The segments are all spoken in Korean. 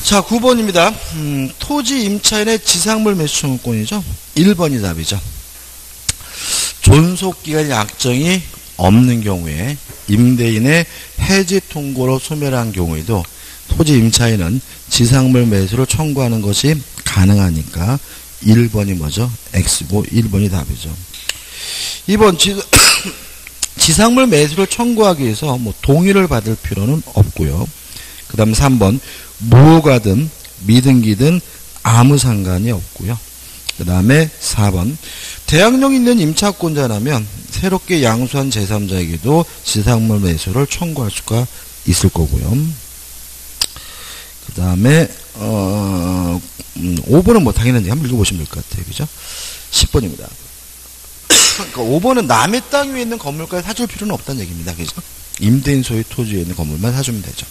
자, 9번입니다. 토지 임차인의 지상물 매수 청구권이죠. 1번이 답이죠. 존속기간 약정이 없는 경우에 임대인의 해지 통고로 소멸한 경우에도 토지 임차인은 지상물 매수를 청구하는 것이 가능하니까 1번이 뭐죠? X고 1번이 답이죠. 2번 지상물 매수를 청구하기 위해서 동의를 받을 필요는 없고요. 그 다음 3번 무효가든 미등기든 아무 상관이 없고요. 그 다음에 4번 대항력 있는 임차권자라면 새롭게 양수한 제3자에게도 지상물 매수를 청구할 수가 있을 거고요. 그 다음에 5번은 당연히 한번 읽어보시면 될 것 같아요. 그죠? 10번입니다. 그러니까 5번은 남의 땅 위에 있는 건물까지 사줄 필요는 없다는 얘기입니다. 그죠? 임대인 소유 토지에 있는 건물만 사주면 되죠.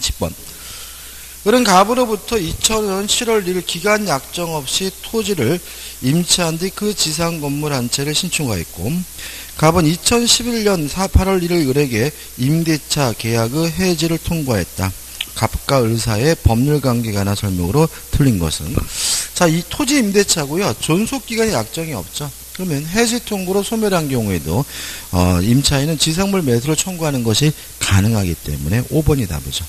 10번. 그런 갑으로부터 2000년 7월 1일 기간 약정 없이 토지를 임차한 뒤 그 지상 건물 한 채를 신축하였고, 갑은 2011년 8월 1일 을에게 임대차 계약의 해지를 통과했다. 갑과 을 사이의 법률 관계가 하나 설명으로 틀린 것은, 자, 이 토지 임대차고요. 존속기간의 약정이 없죠. 그러면 해지 통고로 소멸한 경우에도 임차인은 지상물 매수를 청구하는 것이 가능하기 때문에 5번이 답이죠.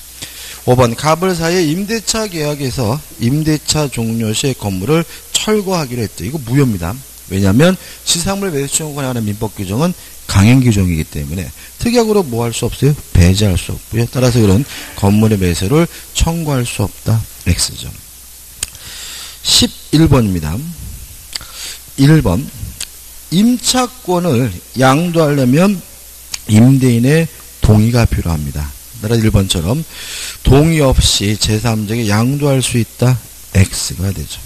5번 갑을 사이의 임대차 계약에서 임대차 종료 시에 건물을 철거하기로 했대. 이거 무효입니다. 왜냐하면 지상물 매수 청구권에 관한 민법 규정은 강행 규정이기 때문에 특약으로 뭐 할 수 없어요? 배제할 수 없고요. 따라서 이런 건물의 매수를 청구할 수 없다. X죠. 11번입니다. 1번 임차권을 양도하려면 임대인의 동의가 필요합니다. 따라 1번처럼 동의 없이 제3자에게 양도할 수 있다. X가 되죠.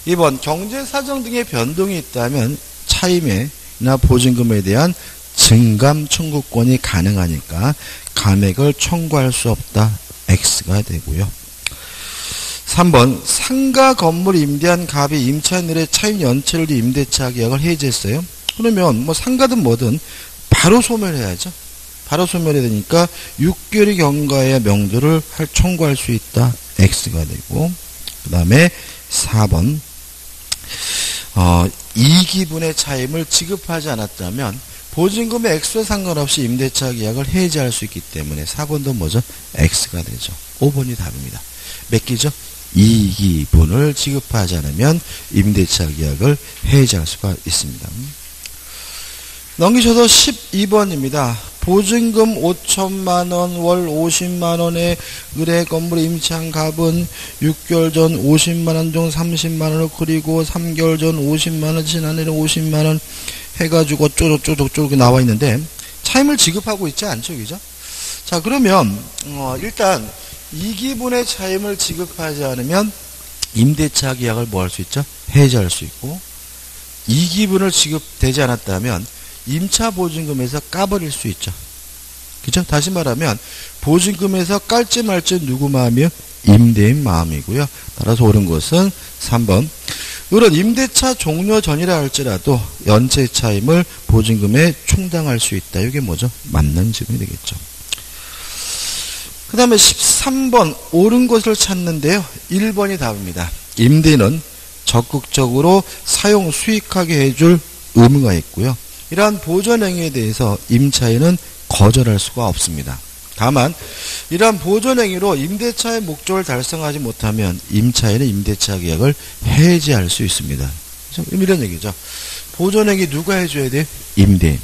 2번 경제사정 등의 변동이 있다면 차임회나 보증금에 대한 증감 청구권이 가능하니까 감액을 청구할 수 없다. X가 되고요. 3번 상가 건물 임대한 갑이 임차인들의 차임 연체를 뒤 임대차 계약을 해지했어요. 그러면 상가든 뭐든 바로 소멸해야죠. 바로 소멸해야 되니까 6개월이 경과해야 명도를 청구할 수 있다. X가 되고, 그 다음에 4번 2기분의 차임을 지급하지 않았다면 보증금의 액수와 상관없이 임대차 계약을 해지할 수 있기 때문에 4번도 뭐죠? X가 되죠. 5번이 답입니다. 몇 기죠? 2기분을 지급하지 않으면 임대차 계약을 해지할 수가 있습니다. 넘기셔서 12번입니다. 보증금 5천만원, 월 50만원의 의뢰 건물 임차한 갑은 6개월 전 50만원 중 30만원을 그리고 3개월 전 50만원, 지난해는 50만원 해가지고 어쩌고저쩌고 나와 있는데 차임을 지급하고 있지 않죠, 그죠? 자, 그러면 일단 2기분의 차임을 지급하지 않으면 임대차 계약을 뭐 할 수 있죠? 해지할 수 있고, 2기분을 지급되지 않았다면 임차 보증금에서 까버릴 수 있죠. 그죠? 다시 말하면 보증금에서 깔지 말지 누구 마음이요? 임대인 마음이고요. 따라서 옳은 것은 3번. 이런 임대차 종료 전이라 할지라도 연체 차임을 보증금에 충당할 수 있다. 이게 뭐죠? 맞는 질문이 되겠죠. 그 다음에 13번 옳은 것을 찾는데요. 1번이 답입니다. 임대인은 적극적으로 사용 수익하게 해줄 의무가 있고요. 이러한 보존행위에 대해서 임차인은 거절할 수가 없습니다. 다만 이러한 보존행위로 임대차의 목적을 달성하지 못하면 임차인은 임대차 계약을 해지할 수 있습니다. 이런 얘기죠. 보존행위 누가 해줘야 돼요? 임대인.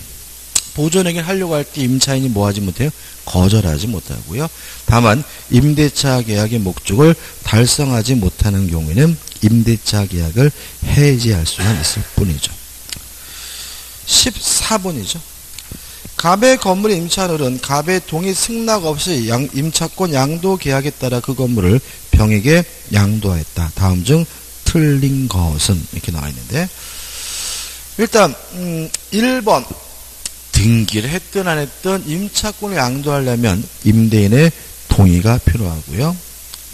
보존행위를 하려고 할 때 임차인이 뭐 하지 못해요? 거절하지 못하고요. 다만 임대차 계약의 목적을 달성하지 못하는 경우에는 임대차 계약을 해지할 수만 있을 뿐이죠. 14번이죠. 갑의 건물 임차인은 갑의 동의 승낙 없이 임차권 양도 계약에 따라 그 건물을 병에게 양도하였다. 다음 중 틀린 것은 이렇게 나와 있는데, 일단 1번 등기를 했든 안 했든 임차권을 양도하려면 임대인의 동의가 필요하고요.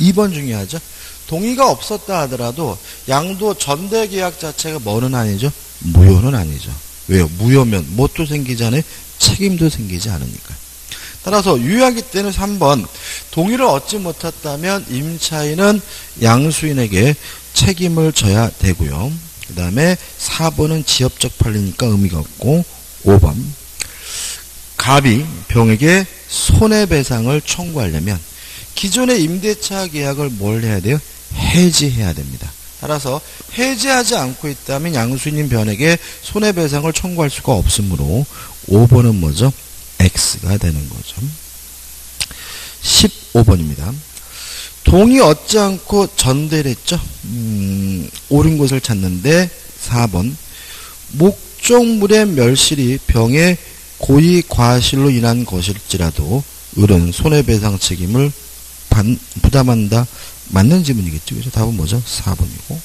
2번 중요하죠. 동의가 없었다 하더라도 양도 전대 계약 자체가 뭐는 아니죠? 무효는 아니죠. 왜요? 무효면 뭣도 생기지 않아요? 책임도 생기지 않으니까. 따라서 유효하기 때문에 3번 동의를 얻지 못했다면 임차인은 양수인에게 책임을 져야 되고요. 그 다음에 4번은 지역적 판례니까 의미가 없고 5번 갑이 병에게 손해배상을 청구하려면 기존의 임대차 계약을 뭘 해야 돼요? 해지해야 됩니다. 따라서 해지하지 않고 있다면 양수인인 변에게 손해배상을 청구할 수가 없으므로 5번은 뭐죠? X가 되는 거죠. 15번입니다. 동의 얻지 않고 전대를 했죠. 옳은 곳을 찾는데 4번 목적물의 멸실이 병의 고의 과실로 인한 것일지라도 을은 손해배상 책임을 부담한다. 맞는 지문이겠죠. 그래서 답은 뭐죠? 4번이고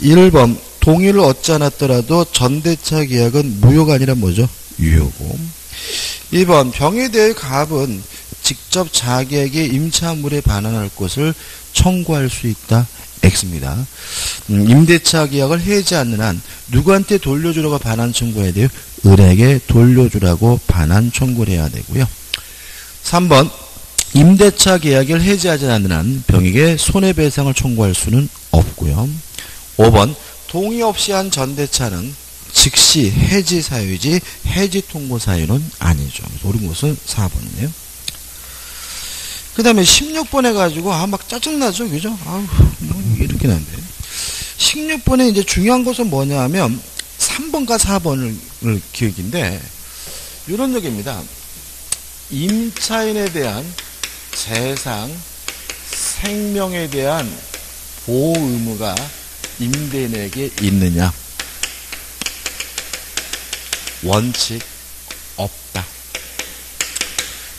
1번 동의를 얻지 않았더라도 전대차 계약은 무효가 아니라 뭐죠? 유효고 2번 병에 대해 갑은 직접 자기에게 임차물에 반환할 것을 청구할 수 있다. X입니다. 임대차 계약을 해지 않는 한 누구한테 돌려주라고 반환 청구해야 돼요? 을에게 돌려주라고 반환 청구를 해야 되고요. 3번 임대차 계약을 해지하지 않는 한 병에게 손해배상을 청구할 수는 없고요. 5번 동의 없이 한 전대차는 즉시 해지 사유이지 해지 통보 사유는 아니죠. 그래서 옳은 것은 4번이네요. 그 다음에 16번 해가지고 막 짜증나죠. 그죠? 뭐 이렇게 난데 16번에 이제 중요한 것은 뭐냐 하면 3번과 4번을 기억인데 이런 얘기입니다. 임차인에 대한 재산, 생명에 대한 보호 의무가 임대인에게 있느냐? 원칙 없다.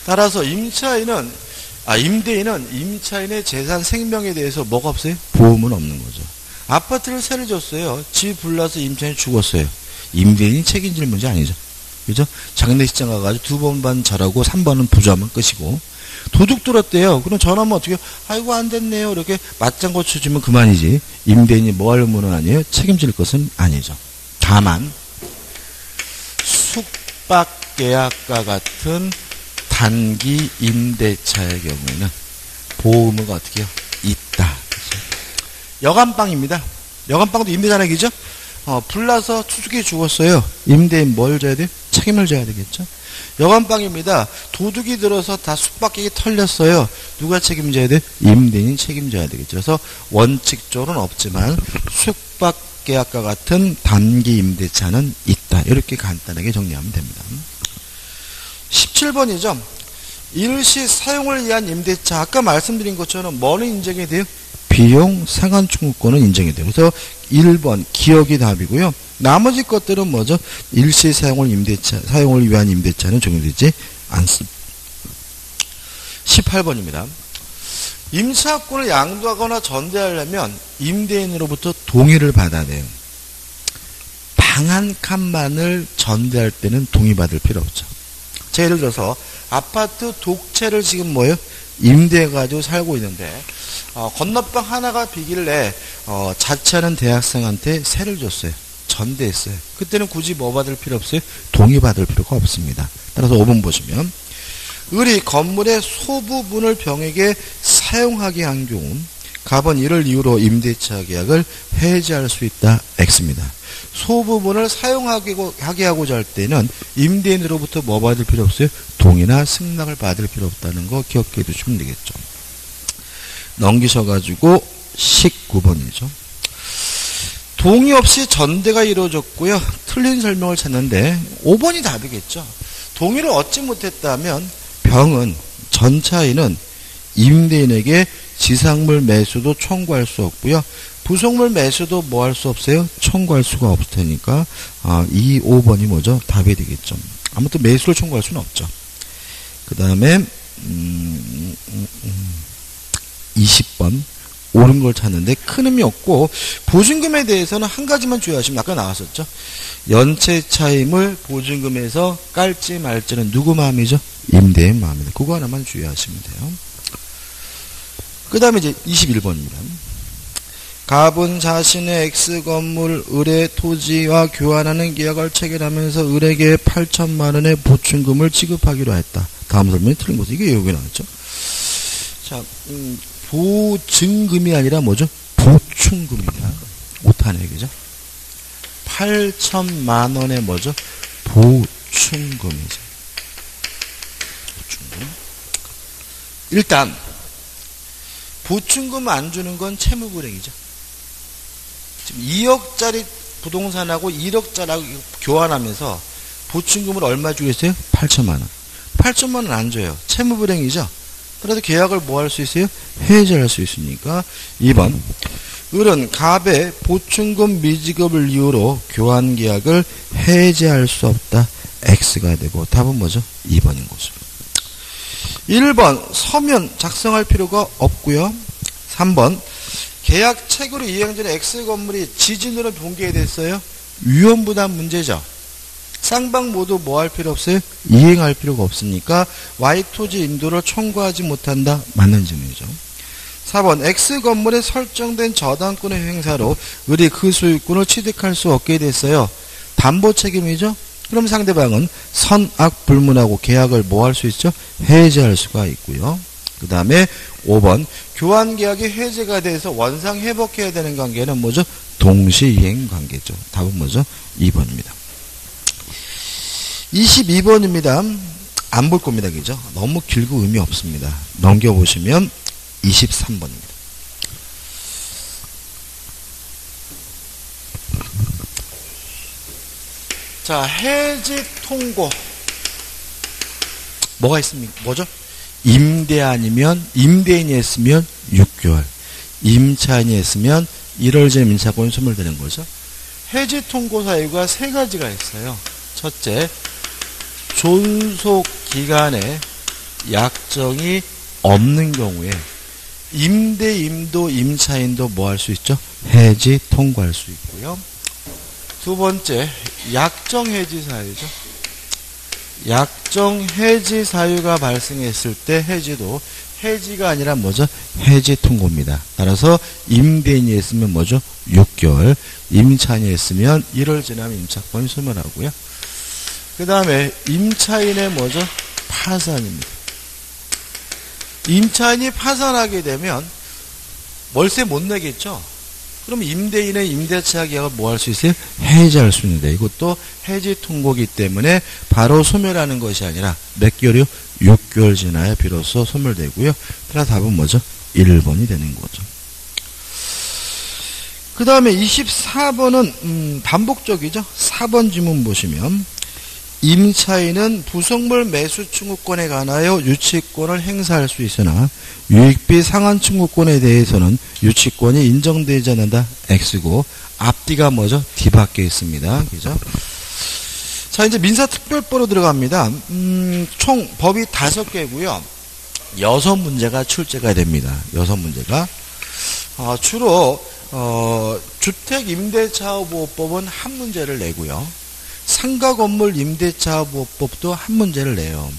따라서 임대인은 임차인의 재산, 생명에 대해서 뭐가 없어요? 보험은 없는 거죠. 아파트를 세를 줬어요. 집이 불나서 임차인이 죽었어요. 임대인이 책임질 문제 아니죠. 그죠? 장례식장 가가지고 2번 반 절하고 3번은 부조하면 끝이고 도둑 들었대요. 그럼 전화하면 어떻게 아이고 안 됐네요. 이렇게 맞장구 쳐주면 그만이지. 임대인이 뭐 할 의무는 아니에요. 책임질 것은 아니죠. 다만 숙박계약과 같은 단기 임대차의 경우에는 보호 의무가 어떻게 해요? 있다. 여간방입니다. 여간방도 임대자는 얘기죠? 불나서 투숙이 죽었어요. 임대인 뭘 져야 돼요? 책임을 져야 되겠죠? 여간방입니다. 도둑이 들어서 다 숙박객이 털렸어요. 누가 책임져야 돼? 임대인이 책임져야 되겠죠. 그래서 원칙적으로는 없지만 숙박계약과 같은 단기 임대차는 있다. 이렇게 간단하게 정리하면 됩니다. 17번이죠. 일시 사용을 위한 임대차. 아까 말씀드린 것처럼 뭐는 인정이 돼요? 비용 상환 청구권은 인정이 돼요. 그래서 1번 기억이 답이고요. 나머지 것들은 뭐죠? 일시 사용을 위한 임대차는 적용되지 않습니다. 18번입니다. 임차권을 양도하거나 전대하려면 임대인으로부터 동의를 받아야 돼요. 방 한 칸만을 전대할 때는 동의받을 필요 없죠. 자, 예를 들어서 아파트 독채를 지금 뭐예요? 임대해가지고 살고 있는데 건너방 하나가 비길래 자취하는 대학생한테 세를 줬어요. 전대했어요. 그때는 굳이 뭐 받을 필요 없어요? 동의받을 필요가 없습니다. 따라서 5번 보시면 을이 건물의 소부분을 병에게 사용하게 한 경우 갑은 이를 이유로 임대차 계약을 해지할 수 있다. X입니다. 소부분을 사용하게 하고자 할 때는 임대인으로부터 뭐 받을 필요 없어요? 동의나 승낙을 받을 필요 없다는 거 기억해 두시면 되겠죠. 넘기셔가지고 19번이죠. 동의 없이 전대가 이루어졌고요. 틀린 설명을 찾는데 5번이 답이겠죠. 동의를 얻지 못했다면 병은 전차인은 임대인에게 지상물 매수도 청구할 수 없고요. 부속물 매수도 뭐 할 수 없어요? 청구할 수가 없을 테니까 2, 5번이 뭐죠? 답이 되겠죠. 아무튼 매수를 청구할 수는 없죠. 그 다음에 20번 옳은 걸 찾는데 큰 의미 없고 보증금에 대해서는 한 가지만 주의하시면 아까 나왔었죠. 연체 차임을 보증금에서 깔지 말지는 누구 마음이죠? 임대인 마음입니다. 그거 하나만 주의하시면 돼요. 그 다음에 이제 21번입니다. 갑은 자신의 X 건물 을의 토지와 교환하는 계약을 체결하면서 을에게 8천만 원의 보충금을 지급하기로 했다. 다음 설명이 틀린 거죠. 이게 여기 나왔죠. 자, 보증금이 아니라 뭐죠? 보충금이다. 오타네, 그죠? 8천만 원의 뭐죠? 보충금이죠. 보충금. 일단 보충금 안 주는 건 채무불이행이죠. 지금 2억짜리 부동산하고 1억짜리하고 교환하면서 보충금을 얼마 주겠어요? 8천만 원. 8천만 원 안 줘요. 채무불이행이죠. 그래서 계약을 뭐 할 수 있어요? 해지할 수 있으니까 2번 을은 갑의 보충금 미지급을 이유로 교환 계약을 해지할 수 없다. X가 되고 답은 뭐죠? 2번인 거죠. 1번 서면 작성할 필요가 없고요. 3번 계약 체결 이행 전에 X 건물이 지진으로 붕괴됐어요. 위험부담 문제죠. 쌍방 모두 뭐 할 필요 없어요? 이행할 필요가 없으니까 Y 토지 인도를 청구하지 못한다. 맞는 질문이죠. 4번 X 건물에 설정된 저당권의 행사로 을이 그 소유권을 취득할 수 없게 됐어요. 담보 책임이죠. 그럼 상대방은 선악 불문하고 계약을 뭐 할 수 있죠? 해지할 수가 있고요. 그 다음에 5번 교환 계약이 해제가 돼서 원상 회복해야 되는 관계는 뭐죠? 동시이행 관계죠. 답은 뭐죠? 2번입니다. 22번입니다. 안 볼 겁니다. 그죠? 너무 길고 의미 없습니다. 넘겨보시면 23번입니다. 자, 해지 통고. 뭐가 있습니까? 뭐죠? 임대 아니면, 임대인이 했으면 6개월. 임차인이 했으면 1월 전에 임차권이 소멸되는 거죠. 해지 통고 사유가 3가지가 있어요. 첫째, 존속 기간에 약정이 없는 경우에 임대인도 임차인도 뭐 할 수 있죠? 해지 통고할 수 있고요. 두 번째, 약정 해지 사유죠. 약정 해지 사유가 발생했을 때 해지도 해지가 아니라 뭐죠? 해지 통고입니다. 따라서 임대인이 했으면 뭐죠? 6개월, 임차인이 했으면 1월 지나면 임차권이 소멸하고요. 그 다음에 임차인의 뭐죠? 파산입니다. 임차인이 파산하게 되면 월세 못 내겠죠? 그럼 임대인의 임대차 계약을 뭐 할 수 있어요? 해지할 수 있는데 이것도 해지 통고기 때문에 바로 소멸하는 것이 아니라 몇 개월이요? 6개월 지나야 비로소 소멸되고요. 그래서 답은 뭐죠? 1번이 되는 거죠. 그 다음에 24번은 반복적이죠. 4번 지문 보시면 임차인은 부속물 매수 청구권에 관하여 유치권을 행사할 수 있으나 유익비 상환 청구권에 대해서는 유치권이 인정되지 않는다. X고 앞뒤가 뭐죠? D 밖에 있습니다. 그죠? 자, 이제 민사특별법으로 들어갑니다. 총 법이 5개고요. 6문제가 출제가 됩니다. 6문제가 주로 주택임대차보호법은 한 문제를 내고요. 상가건물 임대차보호법도 한 문제를 내요.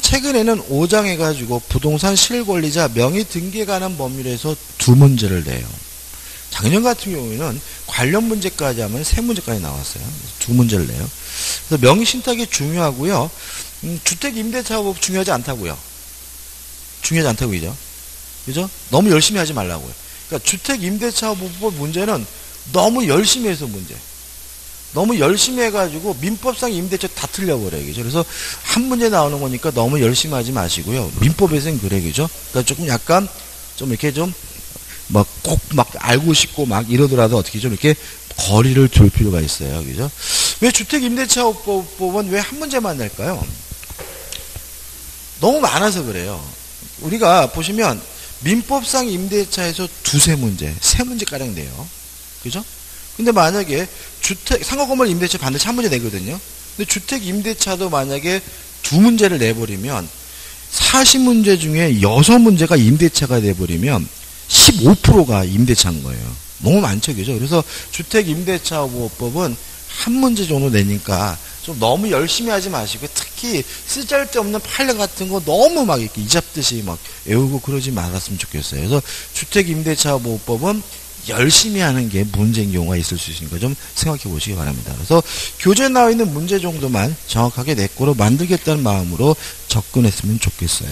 최근에는 5장 해가지고 부동산 실권리자 명의 등기에 관한 법률에서 2문제를 내요. 작년 같은 경우에는 관련 문제까지 하면 3문제까지 나왔어요. 2문제를 내요. 그래서 명의 신탁이 중요하고요. 주택임대차보호법 중요하지 않다고요. 중요하지 않다고 그죠? 그죠? 너무 열심히 하지 말라고요. 그러니까 주택임대차보호법 문제는 너무 열심히 해서 문제. 너무 열심히 해가지고 민법상 임대차 다 틀려버려요. 그죠? 그래서 한 문제 나오는 거니까 너무 열심히 하지 마시고요. 민법에서는 그래. 그죠? 그러니까 조금 약간 좀 이렇게 좀 막 꼭 막 알고 싶고 막 이러더라도 어떻게 좀 이렇게 거리를 둘 필요가 있어요. 그죠? 왜 주택임대차법은 왜 한 문제만 낼까요? 너무 많아서 그래요. 우리가 보시면 민법상 임대차에서 2-3문제, 3문제가량 내요. 그죠? 근데 만약에 상가건물 임대차 반드시 한 문제 내거든요. 근데 주택 임대차도 만약에 2문제를 내버리면 40문제 중에 6문제가 임대차가 돼버리면 15%가 임대차인 거예요. 너무 많죠, 그죠? 그래서 주택 임대차보호법은 한 문제 정도 내니까 좀 너무 열심히 하지 마시고 특히 쓰잘데없는 판례 같은 거 너무 막 이렇게 이잡듯이 막 외우고 그러지 말았으면 좋겠어요. 그래서 주택 임대차보호법은 열심히 하는 게 문제인 경우가 있을 수 있으니까 좀 생각해 보시기 바랍니다. 그래서 교재에 나와 있는 문제 정도만 정확하게 내 거로 만들겠다는 마음으로 접근했으면 좋겠어요.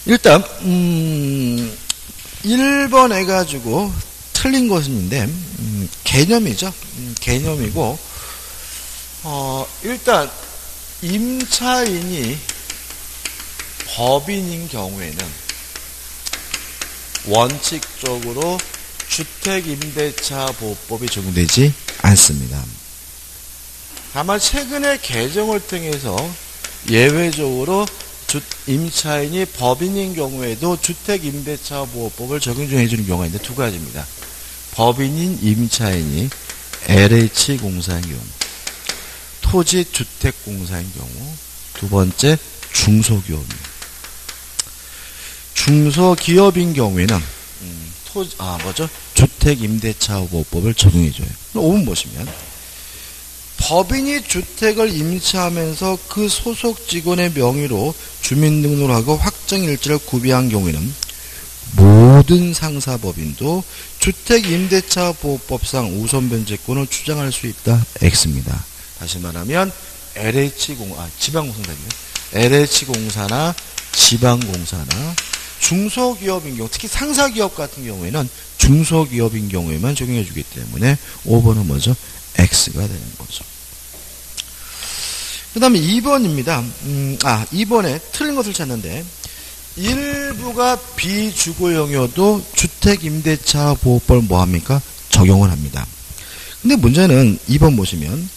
일단 1번 해가지고 틀린 것인데 개념이죠. 개념이고 일단 임차인이 법인인 경우에는 원칙적으로 주택임대차보호법이 적용되지 않습니다. 다만 최근에 개정을 통해서 예외적으로 임차인이 법인인 경우에도 주택임대차보호법을 적용해 주는 경우가 있는데 두 가지입니다. 법인인 임차인이 LH공사인 경우, 토지주택공사인 경우, 두 번째 중소기업입니다. 중소기업인 경우에는 주택임대차보호법을 적용해줘요. 5번 보시면 법인이 주택을 임차하면서 그 소속 직원의 명의로 주민등록을 하고 확정일지를 구비한 경우에는 모든 상사법인도 주택임대차보호법상 우선변제권을 주장할 수 있다. X입니다. 다시 말하면 LH공사나 지방공사나 중소기업인 경우, 특히 상사기업 같은 경우에는 중소기업인 경우에만 적용해 주기 때문에 5번은 뭐죠? X가 되는 거죠. 그 다음에 2번입니다. 2번에 틀린 것을 찾는데 일부가 비주거용이어도 주택임대차보호법을 뭐합니까? 적용을 합니다. 근데 문제는 2번 보시면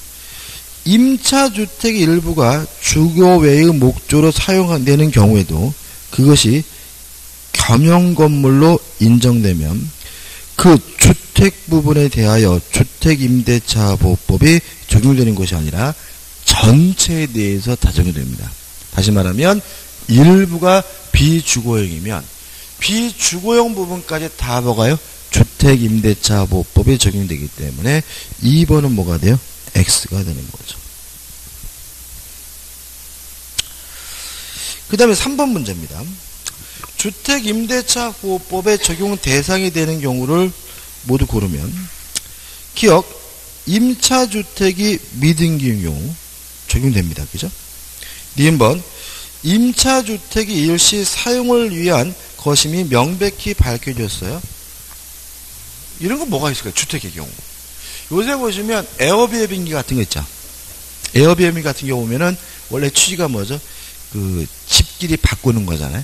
임차주택의 일부가 주거 외의 목적으로 사용되는 경우에도 그것이 겸용건물로 인정되면 그 주택 부분에 대하여 주택임대차보호법이 적용되는 것이 아니라 전체에 대해서 다 적용됩니다. 다시 말하면 일부가 비주거용이면 비주거용 부분까지 다 뭐가요? 주택임대차보호법이 적용되기 때문에 2번은 뭐가 돼요? X가 되는 거죠. 그 다음에 3번 문제입니다. 주택임대차보호법의 적용 대상이 되는 경우를 모두 고르면 기억, 임차주택이 미등기인 경우 적용됩니다. 그죠? 니은번 임차주택이 일시 사용을 위한 것임이 명백히 밝혀졌어요. 이런 건 뭐가 있을까요? 주택의 경우. 요새 보시면 에어비앤비 같은 거 있죠. 에어비앤비 같은 경우 보면은 원래 취지가 뭐죠? 그 집끼리 바꾸는 거잖아요.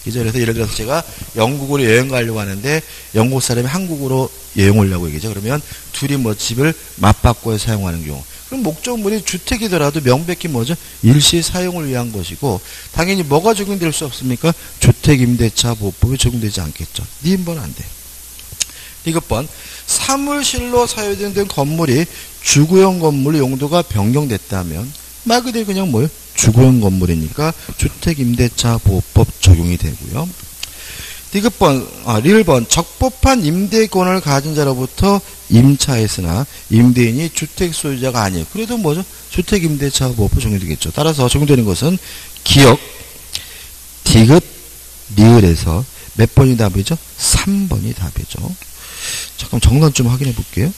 그죠? 그래서 예를 들어서 제가 영국으로 여행 가려고 하는데 영국 사람이 한국으로 여행 오려고 얘기죠. 그러면 둘이 뭐 집을 맞바꿔 사용하는 경우. 그럼 목적물이 주택이더라도 명백히 뭐죠? 일시 사용을 위한 것이고 당연히 뭐가 적용될 수 없습니까? 주택임대차보호법이 적용되지 않겠죠. 니은번 안 돼. 이것번 사무실로 사용되는 건물이 주거용 건물 용도가 변경됐다면 말 그대로 그냥 뭐예요? 주거용 건물이니까 주택임대차보호법 적용이 되고요. 디귿번, 1번 적법한 임대권을 가진 자로부터 임차했으나 임대인이 주택 소유자가 아니에요. 그래도 뭐죠? 주택임대차보호법 적용되겠죠. 따라서 적용되는 것은 기억, 디귿, 리을에서 몇 번이 답이죠? 3번이 답이죠. 잠깐 정답 좀 확인해 볼게요.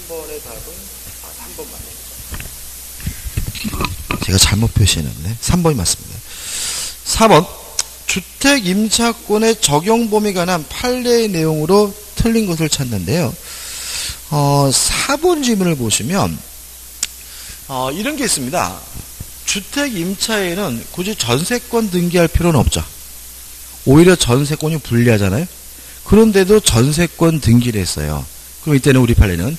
3번의 답은 3번 맞네요. 제가 잘못 표시해놨네. 3번이 맞습니다. 4번 주택 임차권의 적용 범위에 관한 판례의 내용으로 틀린 것을 찾는데요. 4번 질문을 보시면 이런 게 있습니다. 주택 임차에는 굳이 전세권 등기할 필요는 없죠. 오히려 전세권이 불리하잖아요. 그런데도 전세권 등기를 했어요. 그럼 이때는 우리 판례는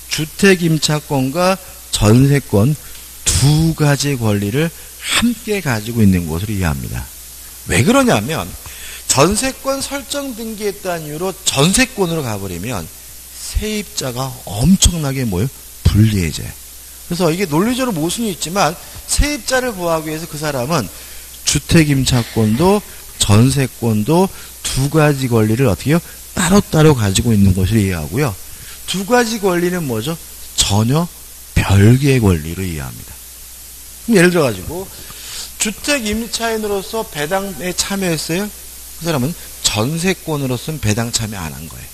주택 임차권과 전세권 두 가지 권리를 함께 가지고 있는 것으로 이해합니다. 왜 그러냐면 전세권 설정 등기했다는 이유로 전세권으로 가버리면 세입자가 엄청나게 불리해져요. 그래서 이게 논리적으로 모순이 있지만 세입자를 보호하기 위해서 그 사람은 주택임차권도 전세권도 두 가지 권리를 어떻게 해요? 따로따로 가지고 있는 것으로 이해하고요. 두 가지 권리는 뭐죠? 전혀 별개의 권리로 이해합니다. 그럼 예를 들어가지고 주택 임차인으로서 배당에 참여했어요. 그 사람은 전세권으로서는 배당 참여 안 한 거예요.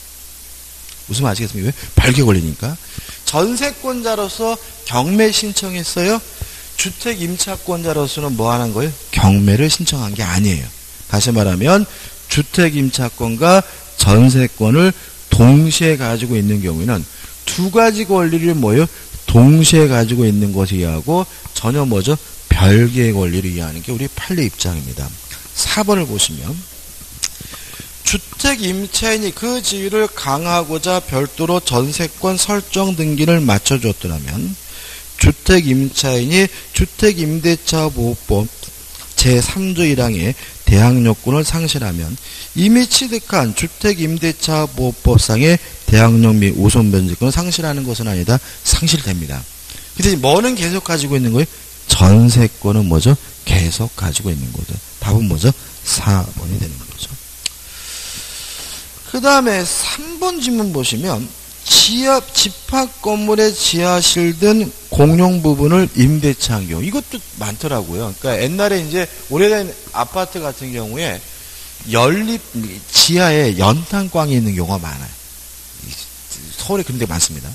무슨 말 아시겠습니까? 왜? 발개 걸리니까. 전세권자로서 경매 신청했어요. 주택 임차권자로서는 뭐 하는 거예요? 경매를 신청한 게 아니에요. 다시 말하면 주택 임차권과 전세권을 동시에 가지고 있는 경우에는 두 가지 권리를 뭐예요? 동시에 가지고 있는 것에 의하고 전혀 뭐죠? 별개의 권리를 이해하는 게 우리 판례 입장입니다. 4번을 보시면 주택 임차인이 그 지위를 강화하고자 별도로 전세권 설정 등기를 맞춰줬더라면 주택 임차인이 주택임대차보호법 제3조 1항의 대항력권을 상실하면 이미 취득한 주택임대차보호법상의 대항력 및 우선변제권을 상실하는 것은 아니다. 상실됩니다. 근데 뭐는 계속 가지고 있는 거예요? 전세권은 뭐죠? 계속 가지고 있는 거죠. 답은 뭐죠? 4번이 되는 거죠. 그 다음에 3번 질문 보시면 집합 건물의 지하실 등 공용 부분을 임대차한 경우 이것도 많더라고요. 그러니까 옛날에 이제 오래된 아파트 같은 경우에 연립 지하에 연탄광이 있는 경우가 많아요. 서울에 그런 데 많습니다.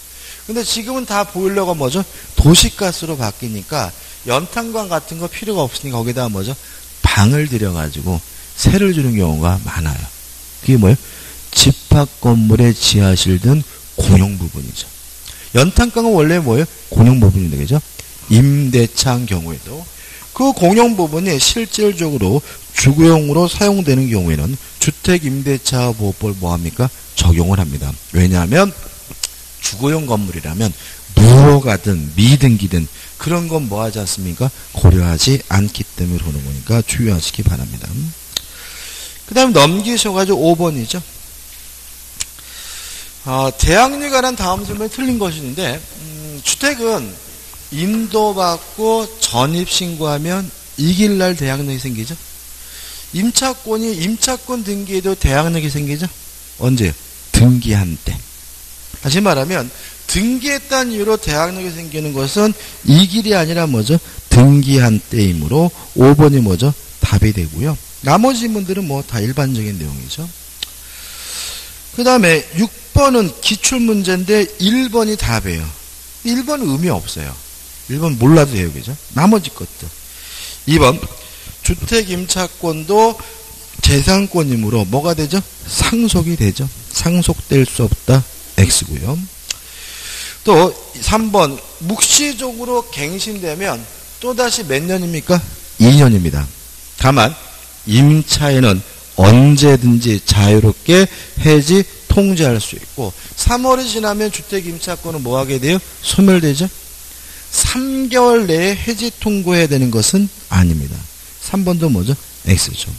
근데 지금은 다 보일러가 뭐죠? 도시가스로 바뀌니까 연탄광 같은 거 필요가 없으니까 거기다가 뭐죠? 방을 들여가지고 세를 주는 경우가 많아요. 그게 뭐예요? 집합 건물의 지하실 등 공용 부분이죠. 연탄광은 원래 뭐예요? 공용 부분인데, 그죠? 임대차한 경우에도 그 공용 부분이 실질적으로 주거용으로 사용되는 경우에는 주택임대차보호법을 뭐합니까? 적용을 합니다. 왜냐하면 주거용 건물이라면 무허가든 미등기든 그런 건 뭐하지 않습니까? 고려하지 않기 때문에 그러는 거니까 주의하시기 바랍니다. 그 다음에 넘기셔가지고 5번이죠. 대항력에 관한 다음 질문이 틀린 것인데 주택은 인도받고 전입신고하면 이길 날 대항력이 생기죠. 임차권이 임차권 등기에도 대항력이 생기죠. 언제요? 등기한 때. 다시 말하면 등기했다는 이유로 대항력이 생기는 것은 이길이 아니라 뭐죠? 등기한 때이므로 5번이 뭐죠? 답이 되고요. 나머지 문들은 뭐 다 일반적인 내용이죠. 그 다음에 6번은 기출문제인데 1번이 답이에요. 1번은 의미 없어요. 1번 몰라도 돼요. 그죠? 나머지 것도. 2번 주택임차권도 재산권이므로 뭐가 되죠? 상속이 되죠. 상속될 수 없다. X고요. 또 3번 묵시적으로 갱신되면 또다시 몇 년입니까? 2년입니다. 다만 임차인은 언제든지 자유롭게 해지 통지할 수 있고 3월이 지나면 주택임차권은 뭐하게 돼요? 소멸되죠? 3개월 내에 해지 통고해야 되는 것은 아닙니다. 3번도 뭐죠? X죠.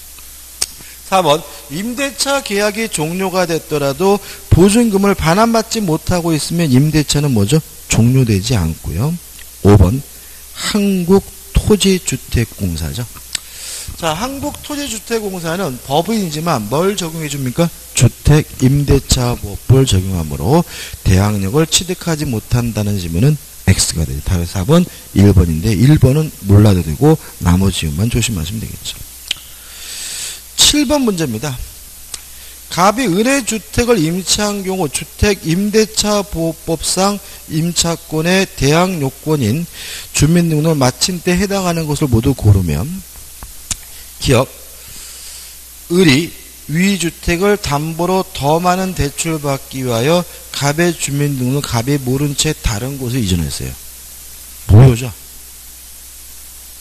4번 임대차 계약이 종료가 됐더라도 보증금을 반환받지 못하고 있으면 임대차는 뭐죠? 종료되지 않고요. 5번 한국토지주택공사죠. 자, 한국토지주택공사는 법인이지만 뭘 적용해 줍니까? 주택임대차보호법을 적용하므로 대항력을 취득하지 못한다는 질문은 X가 되죠. 답은 1번인데 1번은 몰라도 되고 나머지 만 조심하시면 되겠죠. 7번 문제입니다. 갑이 은혜주택을 임차한 경우 주택임대차보호법상 임차권의 대항요건인 주민등록을 마친 때 해당하는 것을 모두 고르면 기업, 을이 위주택을 담보로 더 많은 대출을 받기 위하여 갑의 주민등록을 갑이 모른 채 다른 곳에 이전했어요. 무효죠.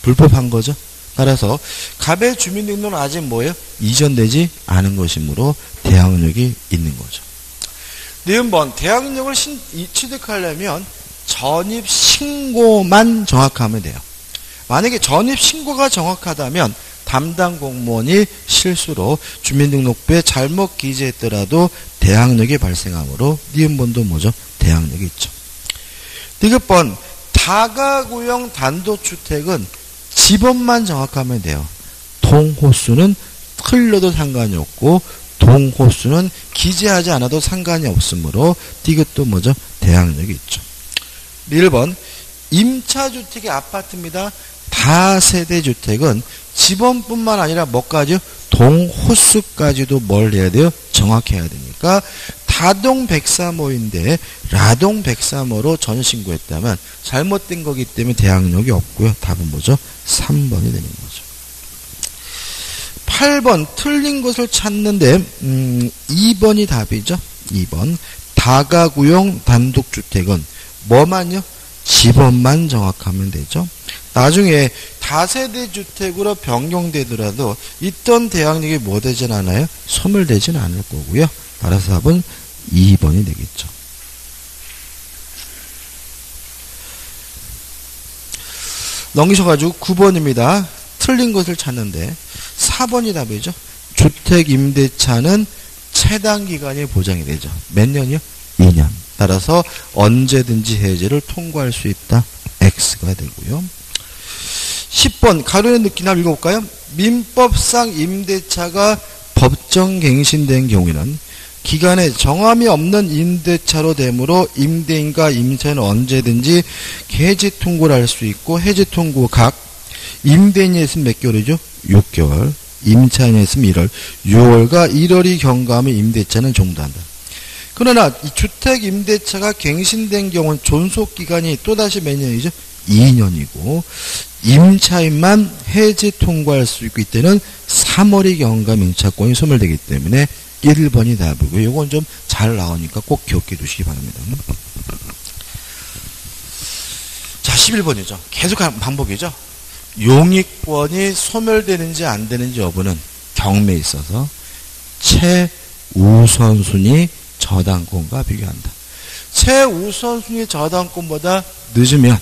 불법한 거죠. 따라서 갑의 주민등록은 아직 뭐예요? 이전되지 않은 것이므로 대항력이 있는 거죠. 니은번 대항력을 취득하려면 전입신고만 정확하면 돼요. 만약에 전입신고가 정확하다면 담당 공무원이 실수로 주민등록부에 잘못 기재했더라도 대항력이 발생하므로 니은번도 뭐죠? 대항력이 있죠. 디귿번 다가구형 단독주택은 지번만 정확하면 돼요. 동호수는 틀려도 상관이 없고 동호수는 기재하지 않아도 상관이 없으므로 디귿도 뭐죠? 대항력이 있죠. 1번 임차주택의 아파트입니다. 다세대 주택은 지번뿐만 아니라 뭐까지요? 동호수까지도 뭘 해야 돼요? 정확해야 되니까 다동 103호인데 라동 103호로 전신고했다면 잘못된 거기 때문에 대항력이 없고요. 답은 뭐죠? 3번이 되는 거죠. 8번 틀린 것을 찾는데 2번이 답이죠. 2번 다가구용 단독주택은 뭐만요? 지번만 정확하면 되죠. 나중에 다세대 주택으로 변경되더라도 있던 대항력이 뭐 되진 않아요? 소멸되진 않을 거고요. 따라서 답은 2번이 되겠죠. 넘기셔가지고 9번입니다. 틀린 것을 찾는데 4번이 답이죠. 주택임대차는 최단기간이 보장이 되죠. 몇 년이요? 2년. 따라서 언제든지 해제를 통과할 수 있다. X가 되고요. 10번 가로의 느낌 한번 읽어볼까요? 민법상 임대차가 법정 갱신된 경우에는 기간에 정함이 없는 임대차로 되므로 임대인과 임차인은 언제든지 해지 통고를 할 수 있고 해지 통고 각 임대인이 했으면 몇 개월이죠? 6개월. 임차인이 했으면 1월. 6월과 1월이 경과하면 임대차는 종료한다. 그러나 이 주택 임대차가 갱신된 경우는 존속기간이 또다시 몇 년이죠? 2년이고 임차인만 해지 통과할 수 있고 이때는 3월이 경과하면 임차권이 소멸되기 때문에 1번이 답이고요. 이건 좀 잘 나오니까 꼭 기억해 두시기 바랍니다. 자, 11번이죠. 계속 반복이죠. 용익권이 소멸되는지 안 되는지 여부는 경매에 있어서 최우선순위 저당권과 비교한다. 최우선순위 저당권보다 늦으면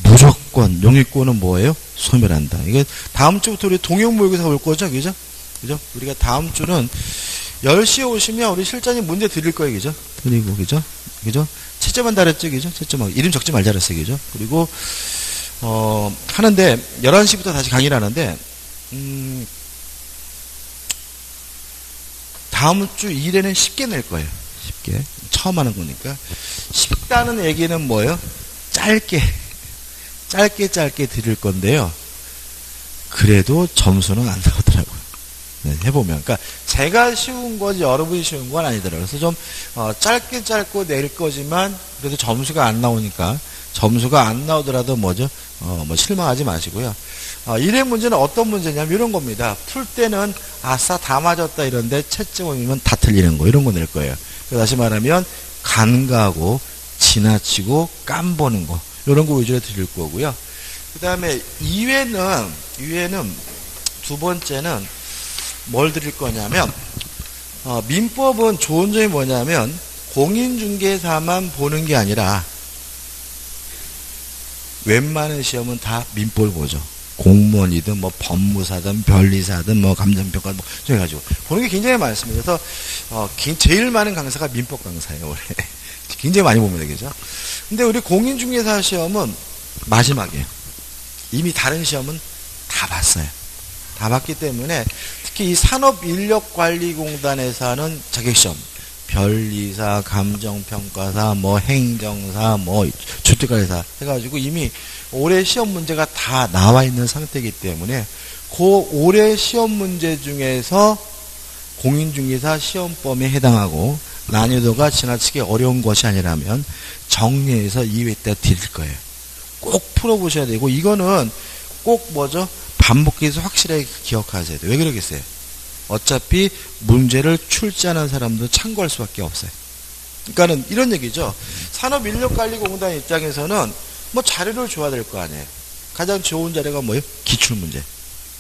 무조건 용익권은 뭐예요? 소멸한다. 이게 다음 주부터 우리 동형모의고사 올 거죠? 그죠? 그죠? 우리가 다음 주는 10시에 오시면 우리 실장님 문제 드릴 거예요. 그죠? 드리고, 그죠? 그죠? 채점한 달했죠? 그죠? 채점하고. 이름 적지 말자 그랬어요. 그죠? 그리고, 하는데, 11시부터 다시 강의를 하는데, 다음 주 일에는 쉽게 낼 거예요. 쉽게. 처음 하는 거니까. 쉽다는 얘기는 뭐예요? 짧게 드릴 건데요. 그래도 점수는 안 나오더라고요. 네, 해보면. 그러니까 제가 쉬운 거지 여러분이 쉬운 건 아니더라고요. 그래서 좀 짧게 낼 거지만 그래도 점수가 안 나오니까 점수가 안 나오더라도 뭐죠? 뭐 실망하지 마시고요. 일의 문제는 어떤 문제냐면 이런 겁니다. 풀 때는 아싸 다 맞았다 이런데 채점이면 다 틀리는 거 이런 거 낼 거예요. 다시 말하면 간과하고 지나치고 깜보는 거 이런 거 위주로 드릴 거고요. 그 다음에 이외는 두 번째는 뭘 드릴 거냐면 민법은 좋은 점이 뭐냐면 공인중개사만 보는 게 아니라 웬만한 시험은 다 민법을 보죠. 공무원이든 뭐 법무사든 변리사든 뭐 감정평가 뭐 해가지고 보는 게 굉장히 많습니다. 그래서 제일 많은 강사가 민법 강사예요. 원래 굉장히 많이 봅니다. 그죠? 근데 우리 공인중개사 시험은 마지막이에요. 이미 다른 시험은 다 봤어요. 다 봤기 때문에 특히 이 산업인력관리공단에서 하는 자격시험 변리사, 감정평가사, 뭐 행정사, 뭐 주택관리사 해가지고 이미 올해 시험 문제가 다 나와 있는 상태이기 때문에 그 올해 시험 문제 중에서 공인중개사 시험범위에 해당하고 난이도가 지나치게 어려운 것이 아니라면 정리해서 2회 때 드릴 거예요. 꼭 풀어보셔야 되고 이거는 꼭 뭐죠? 반복해서 확실하게 기억하셔야 돼요. 왜 그러겠어요? 어차피 문제를 출제하는 사람도 참고할 수밖에 없어요. 그러니까는 이런 얘기죠. 산업인력관리공단 입장에서는 뭐 자료를 줘야 될 거 아니에요. 가장 좋은 자료가 뭐예요? 기출문제.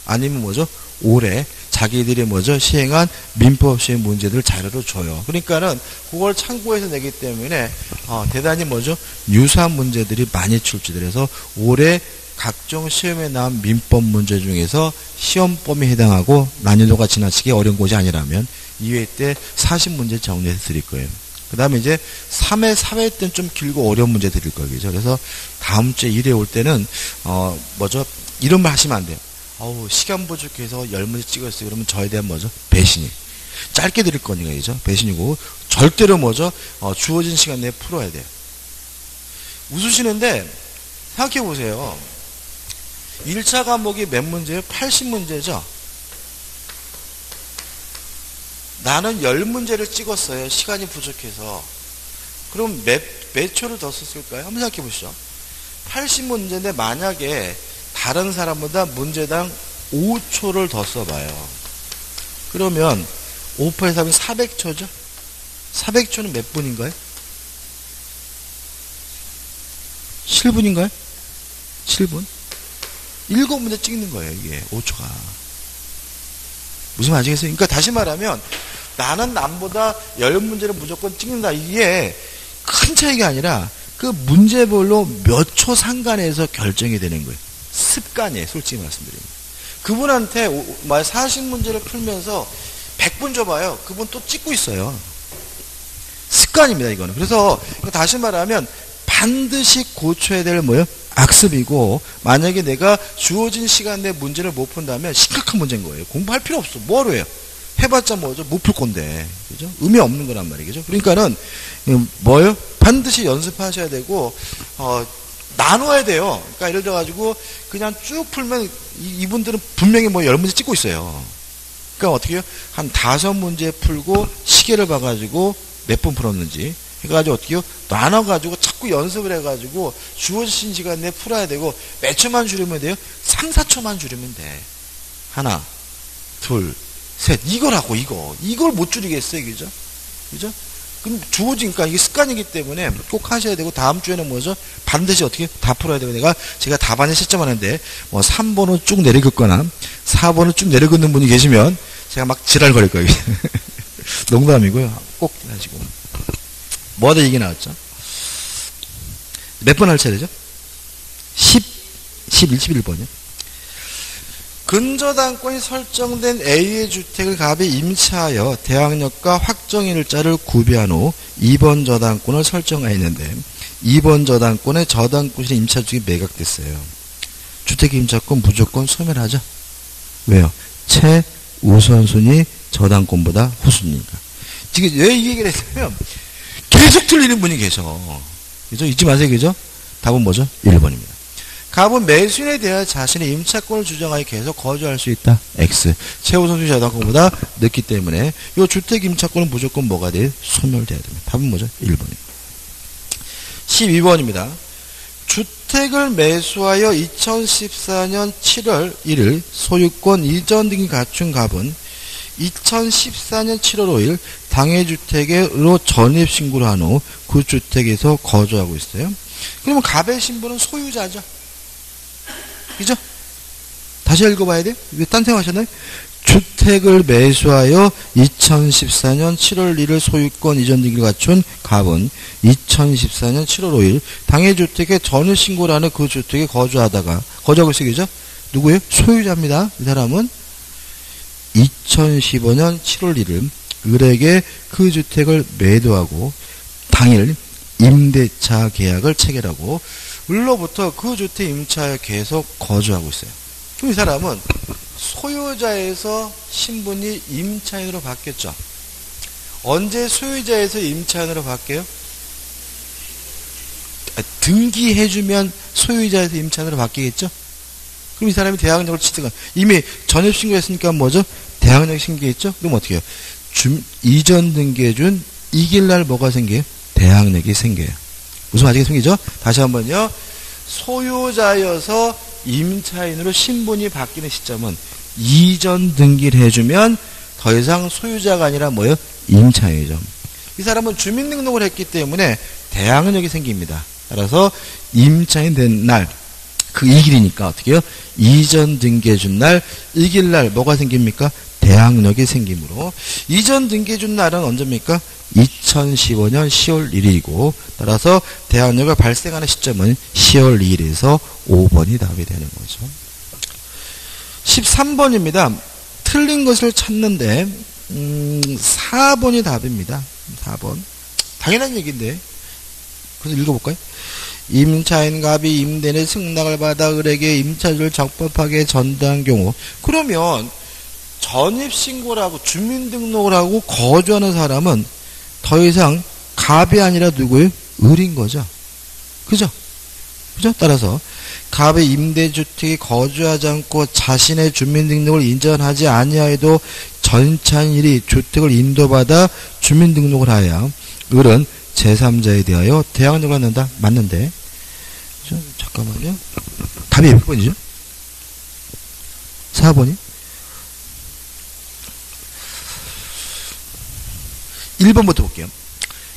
아니면 뭐죠? 올해 자기들이 뭐죠? 시행한 민법 시행 문제들 자료로 줘요. 그러니까는 그걸 참고해서 내기 때문에 대단히 뭐죠? 유사한 문제들이 많이 출제돼서 올해 각종 시험에 나온 민법 문제 중에서 시험 범위에 해당하고 난이도가 지나치게 어려운 것이 아니라면 2회 때 40문제 정리해서 드릴 거예요. 그 다음에 이제 3회, 4회 때는 좀 길고 어려운 문제 드릴 거예요. 그래서 다음 주에 1회 올 때는 뭐죠? 이런 말 하시면 안 돼요. 시간 부족해서 10문제 찍었어요. 그러면 저에 대한 뭐죠? 배신이. 짧게 드릴 거니까, 그죠? 배신이고, 절대로 뭐죠? 주어진 시간 내에 풀어야 돼요. 웃으시는데, 생각해 보세요. 1차 과목이 몇 문제예요? 80문제죠? 나는 10문제를 찍었어요. 시간이 부족해서. 그럼 몇 초를 더 썼을까요? 한번 생각해 보시죠. 80문제인데 만약에 다른 사람보다 문제당 5초를 더 써봐요. 그러면 5%에서 하면 400초죠? 400초는 몇 분인가요? 7분인가요? 7분? 7문제 찍는 거예요, 이게, 5초가. 무슨 말인지 아시겠어요? 그러니까 다시 말하면, 나는 남보다 10문제를 무조건 찍는다. 이게 큰 차이가 아니라, 그 문제별로 몇 초 상관에서 결정이 되는 거예요. 습관이에요, 솔직히 말씀드리면. 그분한테 40문제를 풀면서 100분 줘봐요. 그분 또 찍고 있어요. 습관입니다, 이거는. 그래서 다시 말하면 반드시 고쳐야 될 뭐예요? 악습이고, 만약에 내가 주어진 시간 내에 문제를 못 푼다면 심각한 문제인 거예요. 공부할 필요 없어. 뭐하러 해요? 해봤자 뭐죠? 못 풀 건데. 그죠? 의미 없는 거란 말이죠. 그러니까는, 뭐예요? 반드시 연습하셔야 되고, 나눠야 돼요. 그러니까 예를 들어가지고, 그냥 쭉 풀면, 이분들은 분명히 뭐 10문제 찍고 있어요. 그러니까 어떻게 해요? 한 5문제 풀고, 시계를 봐가지고, 몇 분 풀었는지. 해가지고 어떻게 해요? 나눠가지고 자꾸 연습을 해가지고 주어진 시간 내에 풀어야 되고 몇 초만 줄이면 돼요? 3, 4초만 줄이면 돼. 하나, 둘, 셋. 이거라고, 이걸 못 줄이겠어요, 그죠? 그죠? 그럼 주어지니까 이게 습관이기 때문에 꼭 하셔야 되고, 다음 주에는 뭐죠? 반드시 어떻게 다 풀어야 되고, 제가 답안에 채점하는데, 뭐 3번을 쭉 내려긋거나, 4번을 쭉 내려긋는 분이 계시면, 제가 막 지랄거릴 거예요. 농담이고요. 꼭 하시고. 뭐하다 얘기 나왔죠? 몇 번 할 차례죠? 11번이요. 근저당권이 설정된 A의 주택을 갑이 임차하여 대항력과 확정일자를 구비한 후 2번 저당권을 설정하였는데 2번 저당권의 저당권이 임차주택이 매각됐어요. 주택 임차권 무조건 소멸하죠. 왜요? 최우선순위 저당권보다 후순위니까. 지금 왜 이 얘기를 했냐면 계속 틀리는 분이 계셔. 그죠? 잊지 마세요. 그죠? 답은 뭐죠? 1번입니다. 갑은 매수인에 대하여 자신의 임차권을 주장하여 계속 거주할 수 있다. X. 최우선순위 저당권보다 늦기 때문에 이 주택 임차권은 무조건 뭐가 돼요? 소멸돼야 됩니다. 답은 뭐죠? 1번입니다. 12번입니다. 주택을 매수하여 2014년 7월 1일 소유권 이전 등이 갖춘 갑은 2014년 7월 5일 당해주택으로 전입신고를 한 후 그 주택에서 거주하고 있어요. 그러면 갑의 신분은 소유자죠. 그죠? 다시 읽어봐야 돼요. 왜 딴 생각하셨나요? 주택을 매수하여 2014년 7월 1일 소유권 이전 등기를 갖춘 갑은 2014년 7월 5일 당해주택에 전입신고를 하는 그 주택에 거주하고 있어요. 그죠? 누구예요? 소유자입니다. 이 사람은 2015년 7월 1일 을에게 그 주택을 매도하고 당일 임대차 계약을 체결하고 을로부터 그 주택 임차에 계속 거주하고 있어요. 그럼 이 사람은 소유자에서 신분이 임차인으로 바뀌었죠. 언제 소유자에서 임차인으로 바뀌어요? 등기해주면 소유자에서 임차인으로 바뀌겠죠? 그럼 이 사람이 대항력을 취득한, 이미 전입신고했으니까 뭐죠? 대항력이 생기겠죠? 그럼 어떻게 해요? 이전 등기해준 이길날 뭐가 생겨요? 대항력이 생겨요. 무슨 말이 생기죠? 다시 한번요. 소유자여서 임차인으로 신분이 바뀌는 시점은 이전 등기를 해주면 더 이상 소유자가 아니라 뭐예요? 임차인이죠. 이 사람은 주민등록을 했기 때문에 대항력이 생깁니다. 따라서 임차인 된 날, 그 이길이니까 어떻게 해요? 이전 등기해준 날, 이길날 뭐가 생깁니까? 대항력이 생기므로 이전 등기해준 날은 언제입니까? 2015년 10월 1일이고 따라서 대항력이 발생하는 시점은 10월 2일에서 5번이 답이 되는 거죠. 13번입니다. 틀린 것을 찾는데 4번이 답입니다. 4번. 당연한 얘기인데 그래서 읽어볼까요? 임차인 갑이 임대인의 승낙을 받아 을에게 임차주를 적법하게 전달한 경우, 그러면 전입신고를 하고 주민등록을 하고 거주하는 사람은 더 이상 갑이 아니라 누구예요? 을인 거죠. 그죠? 그죠? 따라서 갑의 임대주택에 거주하지 않고 자신의 주민등록을 인정하지 아니하여도 전차인이 주택을 인도받아 주민등록을 하여 을은 제3자에 대하여 대항력을 갖는다. 맞는데. 그죠? 잠깐만요. 답이 몇 번이죠? 4번이? 1번부터 볼게요.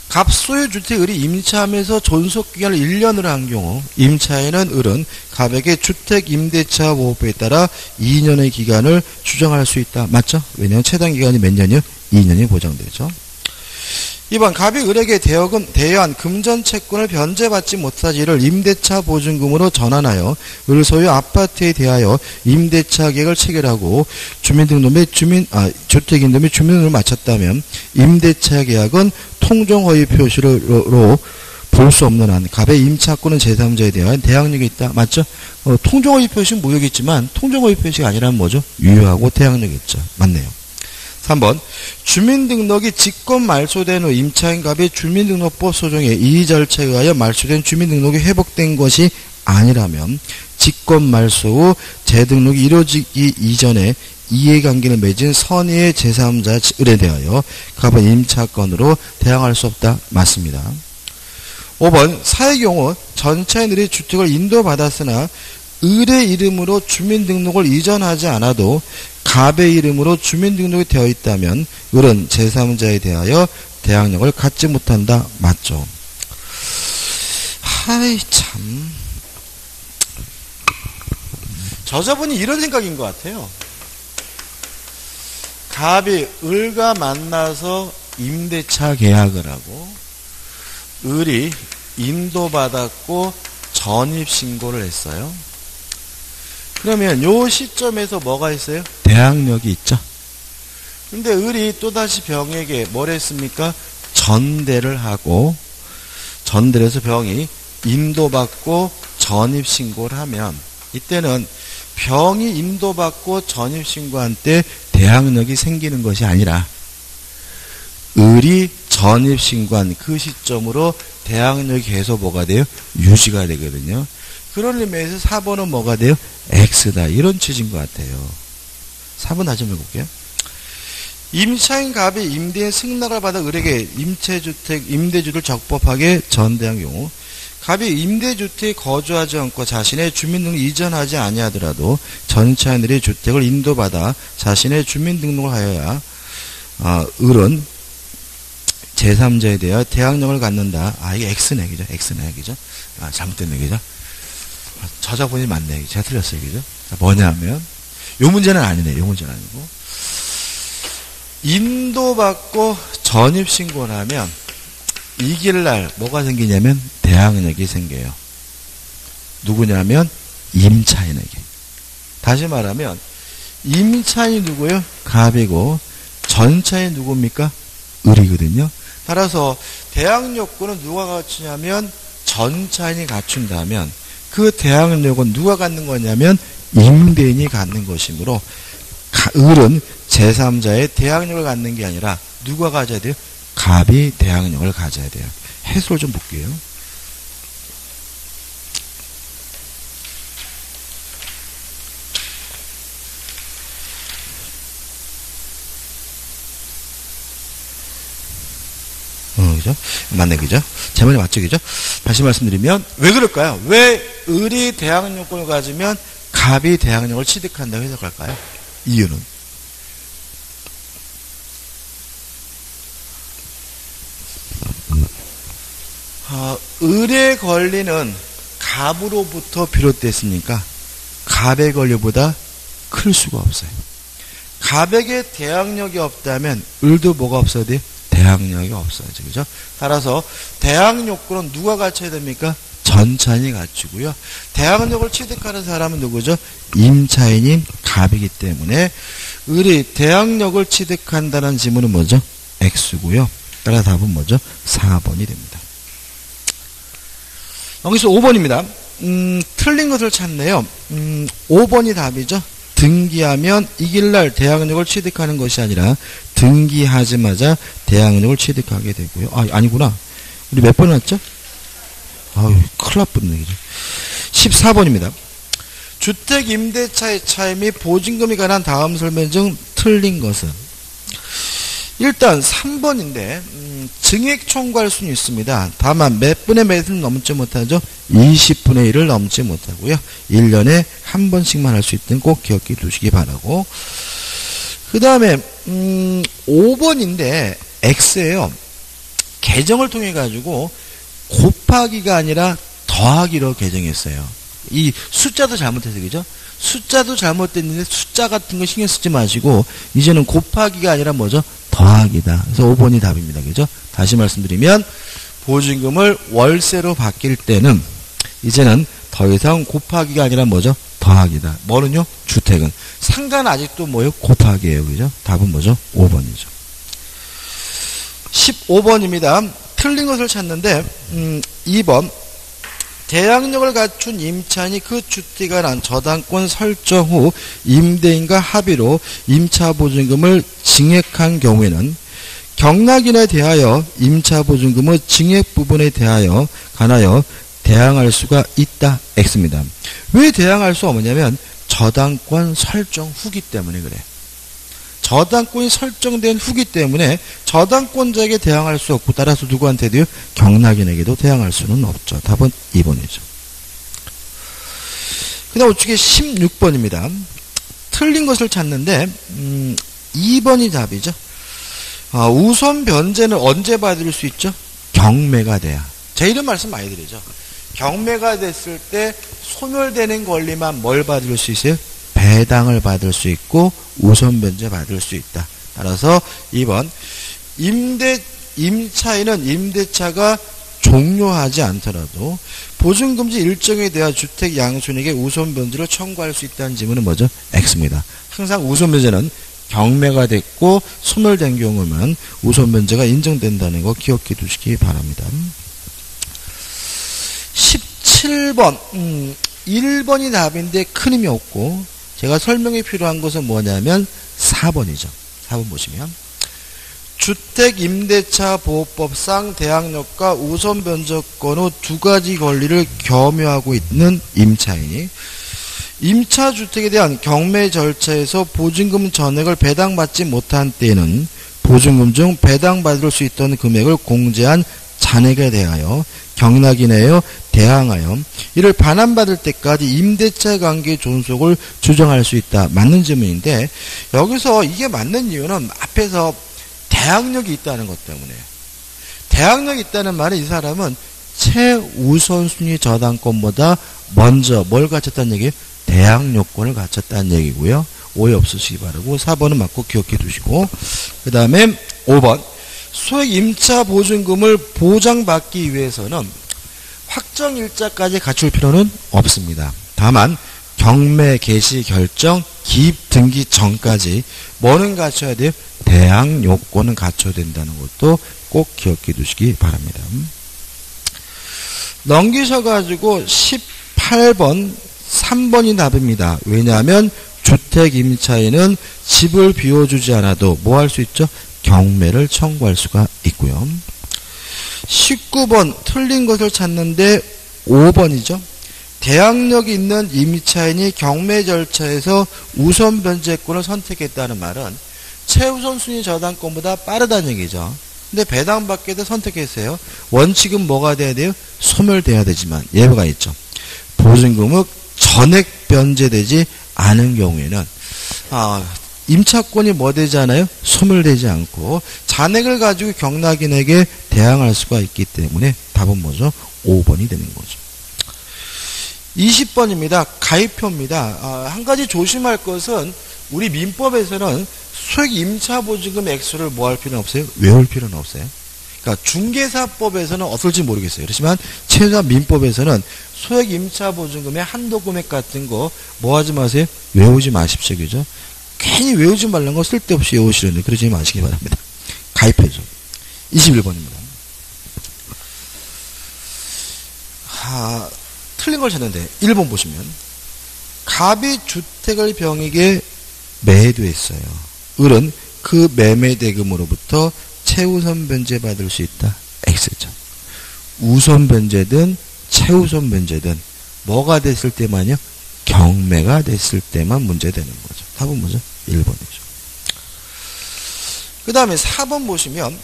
갑 소유 주택 을이 임차하면서 존속기간을 1년으로 한 경우 임차인은 을은 갑에게 주택 임대차 보호법에 따라 2년의 기간을 주장할 수 있다. 맞죠? 왜냐하면 최단 기간이 몇 년이요? 2년이 보장되죠. 2번 갑이 을에게 대여한 금전 채권을 변제받지 못하지 이를 임대차 보증금으로 전환하여 을 소유 아파트에 대하여 임대차 계약을 체결하고 주택임도 및 주민등록을 마쳤다면 임대차 계약은 통정허위 표시로 볼 수 없는 한 갑의 임차권은 제3자에 대한 대항력이 있다. 맞죠? 통정허위 표시는 무효가 있지만 통정허위 표시가 아니라면 뭐죠? 유효하고 대항력이 있죠. 맞네요. 3번 주민등록이 직권 말소된 후 임차인 갑이 주민등록법 소정의 이의 절차에 의하여 말소된 주민등록이 회복된 것이 아니라면 직권 말소 후 재등록이 이루어지기 이전에 이해관계를 맺은 선의의 제3자 을에 대하여 갑은 임차권으로 대항할 수 없다. 맞습니다. 5번 사의 경우 전차인 을이 주택을 인도받았으나 을의 이름으로 주민등록을 이전하지 않아도 갑의 이름으로 주민등록이 되어 있다면 을은 제3자에 대하여 대항력을 갖지 못한다. 맞죠? 하이 참 저자분이 이런 생각인 것 같아요. 갑이 을과 만나서 임대차 계약을 하고 을이 인도받았고 전입신고를 했어요. 그러면 요 시점에서 뭐가 있어요? 대항력이 있죠. 근데 을이 또다시 병에게 뭘 했습니까? 전대를 하고 전대를 해서 병이 인도받고 전입신고를 하면 이때는 병이 인도받고 전입신고한 때 대항력이 생기는 것이 아니라 을이 전입신고한 그 시점으로 대항력이 계속 뭐가 돼요? 유지가 되거든요. 그런 의미에서 4번은 뭐가 돼요? X다. 이런 취지인 것 같아요. 4번 다시 한번 해볼게요. 임차인 갑이 임대인 승낙을 받아 을에게 임대주를 적법하게 전대한 경우 갑이 임대주택에 거주하지 않고 자신의 주민등록을 이전하지 아니하더라도 전차인들이 주택을 인도받아 자신의 주민등록을 하여야 을은 제3자에 대하여 대항력을 갖는다. 이게 X네, 그죠? X네, 그죠? 잘못됐네, 그죠? 저자분이 맞네. 제가 틀렸어요, 그죠? 뭐냐면, 요 문제는 아니네, 요 문제는 아니고. 인도받고 전입신고를 하면, 이길 날 뭐가 생기냐면, 대항력이 생겨요. 누구냐면, 임차인에게. 다시 말하면, 임차인이 누구예요? 갑이고, 전차인이 누굽니까? 을이거든요. 따라서, 대항력권은 누가 갖추냐면, 전차인이 갖춘다면, 그 대항력은 누가 갖는 거냐면 임대인이 갖는 것이므로 을은 제3자의 대항력을 갖는 게 아니라 누가 가져야 돼요? 갑이 대항력을 가져야 돼요. 해설을 좀 볼게요. 그죠? 맞네, 그죠? 제 말이 맞죠, 그죠? 다시 말씀드리면, 왜 그럴까요? 왜 을이 대항력권을 가지면 갑이 대항력을 취득한다고 해석할까요? 이유는? 을의 권리는 갑으로부터 비롯됐으니까 갑의 권리보다 클 수가 없어요. 갑에게 대항력이 없다면 을도 뭐가 없어야 돼요? 대항력이 없어야죠. 그죠? 따라서 대항력권은 누가 갖춰야 됩니까? 전차인이 갖추고요. 대항력을 취득하는 사람은 누구죠? 임차인인 갑이기 때문에 을이 대항력을 취득한다는 지문은 뭐죠? X고요. 따라 답은 뭐죠? 4번이 됩니다. 여기서 5번입니다. 틀린 것을 찾네요. 5번이 답이죠. 등기하면 이길날 대항력을 취득하는 것이 아니라 등기하자마자 대항력을 취득하게 되고요. 아니구나. 우리 몇 번 왔죠? 큰일 날 뻔네. 14번입니다. 주택 임대차의 차이 및 보증금에 관한 다음 설명 중 틀린 것은? 일단 3번인데 증액 청구할 수는 있습니다. 다만 몇 분의 몇은 넘지 못하죠. 20분의 1을 넘지 못하고요. 1년에 한 번씩만 할 수 있다는 꼭 기억해 두시기 바라고. 그 다음에 5번인데 X예요. 개정을 통해 가지고 곱하기가 아니라 더하기로 개정했어요. 이 숫자도 잘못해서 그죠? 숫자도 잘못됐는데 숫자 같은 거 신경 쓰지 마시고 이제는 곱하기가 아니라 뭐죠? 더하기다. 그래서 5번이 답입니다. 그죠? 다시 말씀드리면 보증금을 월세로 바뀔 때는 이제는 더 이상 곱하기가 아니라 뭐죠? 더하기다. 뭐는요? 주택은. 상가는 아직도 뭐예요? 곱하기예요. 그죠? 답은 뭐죠? 5번이죠. 15번입니다. 틀린 것을 찾는데 2번 대항력을 갖춘 임차인이 그 주택에 관한 저당권 설정 후 임대인과 합의로 임차보증금을 증액한 경우에는 경락인에 대하여 임차보증금의 증액 부분에 대하여 관하여 대항할 수가 있다. X입니다. 왜 대항할 수 없느냐면 저당권 설정 후기 때문에 그래. 저당권이 설정된 후기 때문에 저당권자에게 대항할 수 없고 따라서 누구한테도요? 경락인에게도 대항할 수는 없죠. 답은 2번이죠. 그 다음 우측에 16번입니다. 틀린 것을 찾는데 2번이 답이죠. 우선 변제는 언제 받을 수 있죠? 경매가 돼야. 제가 이런 말씀 많이 드리죠. 경매가 됐을 때 소멸되는 권리만 뭘 받을 수 있어요? 배당을 받을 수 있고 우선 변제 받을 수 있다. 따라서 2번 임차인은 임대차가 종료하지 않더라도 보증금지 일정에 대한 주택 양수인에게 우선 변제를 청구할 수 있다는 지문은 뭐죠? X입니다. 항상 우선 변제는 경매가 됐고 소멸된 경우만 우선 변제가 인정된다는 거 기억해 두시기 바랍니다. 17번 1번이 답인데 큰 힘이 없고 제가 설명이 필요한 것은 뭐냐면 4번이죠. 4번 보시면 주택임대차보호법상 대항력과 우선변제권 후 두 가지 권리를 겸유하고 있는 임차인이 임차주택에 대한 경매 절차에서 보증금 전액을 배당받지 못한 때에는 보증금 중 배당받을 수 있던 금액을 공제한 잔액에 대하여 경락인에요 대항하여 이를 반환받을 때까지 임대차 관계 존속을 주장할 수 있다. 맞는 질문인데 여기서 이게 맞는 이유는 앞에서 대항력이 있다는 것 때문에 대항력이 있다는 말은 이 사람은 최우선순위 저당권보다 먼저 뭘 갖췄다는 얘기예요? 대항요건을 갖췄다는 얘기고요. 오해 없으시기 바라고 4번은 맞고 기억해 두시고 그 다음에 5번 소액 임차 보증금을 보장받기 위해서는 확정 일자까지 갖출 필요는 없습니다. 다만 경매 개시 결정 기입 등기 전까지 뭐는 갖춰야 돼요? 대항 요건은 갖춰야 된다는 것도 꼭 기억해 두시기 바랍니다. 넘기셔가지고 18번 3번이 답입니다. 왜냐하면 주택 임차인은 집을 비워주지 않아도 뭐 할 수 있죠? 경매를 청구할 수가 있고요. 19번 틀린 것을 찾는데 5번이죠. 대항력이 있는 임차인이 경매 절차에서 우선 변제권을 선택했다는 말은 최우선 순위 저당권보다 빠르다는 얘기죠. 근데 배당받게도 선택했어요. 원칙은 뭐가 돼야 돼요? 소멸돼야 되지만 예외가 있죠. 보증금은 전액 변제되지 않은 경우에는 임차권이 뭐 되지 않아요? 소멸되지 않고 잔액을 가지고 경락인에게 대항할 수가 있기 때문에 답은 뭐죠? 5번이 되는 거죠. 20번입니다. 가입표입니다. 한 가지 조심할 것은 우리 민법에서는 소액 임차보증금 액수를 뭐 할 필요는 없어요? 외울 필요는 없어요. 그러니까 중개사법에서는 어떨지 모르겠어요. 그렇지만 최소한 민법에서는 소액 임차보증금의 한도 금액 같은 거 뭐 하지 마세요? 외우지 마십시오. 그죠? 괜히 외우지 말라는 거 쓸데없이 외우시려는데 그러지 마시기 바랍니다. 가입표죠. 21번입니다. 틀린 걸 찾는데 1번 보시면 갑이 주택을 병에게 매도했어요. 을은 그 매매대금으로부터 최우선 변제 받을 수 있다. X죠. 우선 변제든 최우선 변제든 뭐가 됐을 때만요? 경매가 됐을 때만 문제되는 거죠. 답은 뭐죠? 1번이죠. 그 다음에 4번 보시면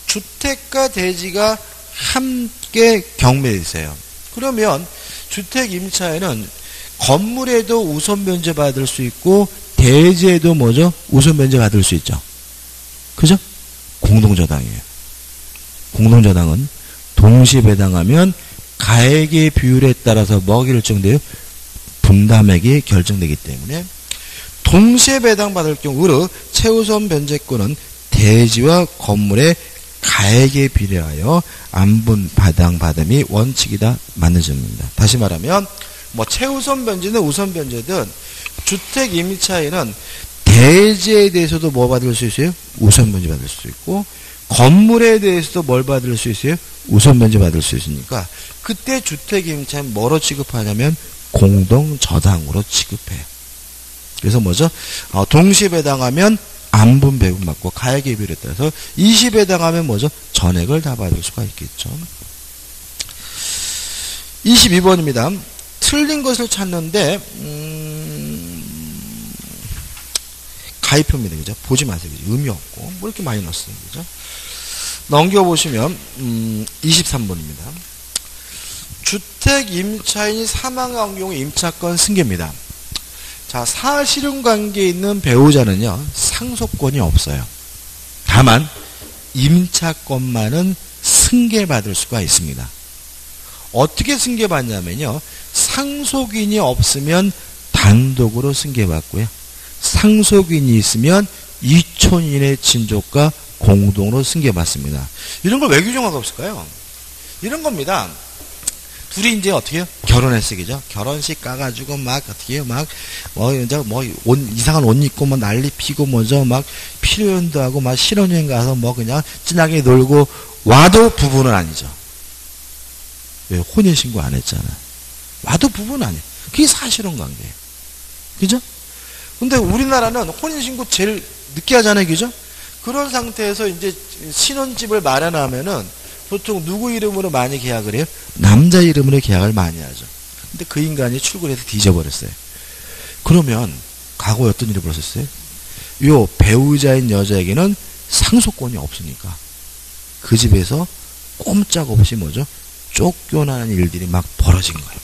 주택과 대지가 함께 경매되세요. 그러면 주택 임차에는 건물에도 우선 변제 받을 수 있고 대지에도 뭐죠? 우선 변제 받을 수 있죠. 그죠? 공동저당이에요. 공동저당은 동시 배당하면 가액의 비율에 따라서 뭐가 결정돼요? 분담액이 결정되기 때문에 동시에 배당받을 경우 최우선 변제권은 대지와 건물의 가액에 비례하여 안분 배당받음이 원칙이다. 맞는 점입니다. 다시 말하면 뭐 최우선 변제든 우선 변제든 주택 임차인은 대지에 대해서도 뭐 받을 수 있어요? 우선 변제 받을 수 있고 건물에 대해서도 뭘 받을 수 있어요? 우선 변제 받을 수 있으니까 그때 주택 임차인 뭐로 취급하냐면 공동저당으로 취급해요. 그래서 뭐죠? 동시 배당하면 안분 배분받고 가액의 비율에 따라서 이시 배당하면 뭐죠? 전액을 다 받을 수가 있겠죠. 22번입니다. 틀린 것을 찾는데 가입표입니다. 그죠? 보지 마세요. 그죠? 의미 없고 뭐 이렇게 많이 넣었어요. 그죠? 넘겨보시면 23번입니다. 주택 임차인이 사망한 경우 임차권 승계입니다. 자, 사실혼 관계에 있는 배우자는요, 상속권이 없어요. 다만, 임차권만은 승계받을 수가 있습니다. 어떻게 승계받냐면요, 상속인이 없으면 단독으로 승계받고요, 상속인이 있으면 이촌인의 친족과 공동으로 승계받습니다. 이런 걸 왜 규정하고 없을까요? 이런 겁니다. 둘이 이제 어떻게 해요? 결혼했어, 그죠? 결혼식 가가지고 막 어떻게 해요? 이상한 옷 입고 뭐 난리 피고 뭐죠? 막 필요연도 하고 막 신혼여행 가서 뭐 그냥 진하게 놀고 와도 부부는 아니죠. 왜? 혼인신고 안 했잖아. 와도 부부는 아니에요. 그게 사실혼 관계예요. 그죠? 근데 우리나라는 혼인신고 제일 늦게 하잖아요. 그죠? 그런 상태에서 이제 신혼집을 마련하면은 보통 누구 이름으로 많이 계약을 해요? 남자 이름으로 계약을 많이 하죠. 근데 그 인간이 출근해서 뒤져버렸어요. 그러면 과거에 어떤 일이 벌어졌어요? 요 배우자인 여자에게는 상속권이 없으니까 그 집에서 꼼짝없이 뭐죠? 쫓겨나는 일들이 막 벌어진 거예요.